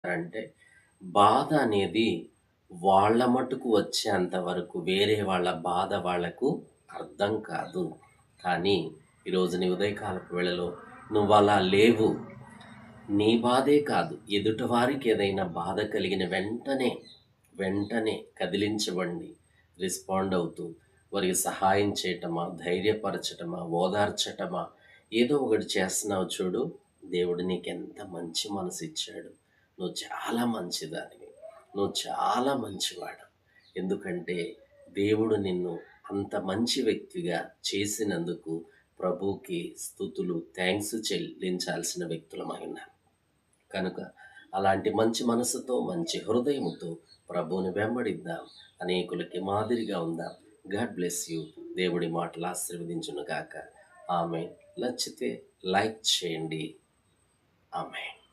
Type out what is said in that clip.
అంటే బాధ అనేది వాళ్ళ మటుకు వచ్చేంత వరకు వేరే వాళ్ళ బాధ వాళ్ళకు అర్థం కాదు. కానీ ఈరోజు నీ ఉదయకాలపు వేళలో నువ్వలా లేవు. నీ బాధే కాదు, ఎదుటివారికి ఏదైనా బాధ కలిగిన వెంటనే కదిలించబండి, రెస్పాండ్ అవుతూ వారికి సహాయం చేయటమా, ధైర్యపరచటమా, ఓదార్చటమా, ఏదో ఒకటి చేస్తున్నావు చూడు. దేవుడు నీకెంత మంచి మనసిచ్చాడు. నువ్వు చాలా మంచిదానివి. నువ్వు చాలా మంచివాడు. ఎందుకంటే దేవుడు నిన్ను అంత మంచి వ్యక్తిగా చేసినందుకు ప్రభువుకి స్తుతులు, థాంక్స్ చెల్లించాల్సిన వ్యక్తులమై ఉన్నాం. కనుక అలాంటి మంచి మనసుతో, మంచి హృదయముతో ప్రభువుని వెంబడిద్దాం. అనేకులకి మాదిరిగా ఉందాం. God bless you. దేవుడి మాటలు ఆశీర్వదించును గాక. ఆమేన్. నచ్చితే లైక్ చేయండి. ఆమేన్.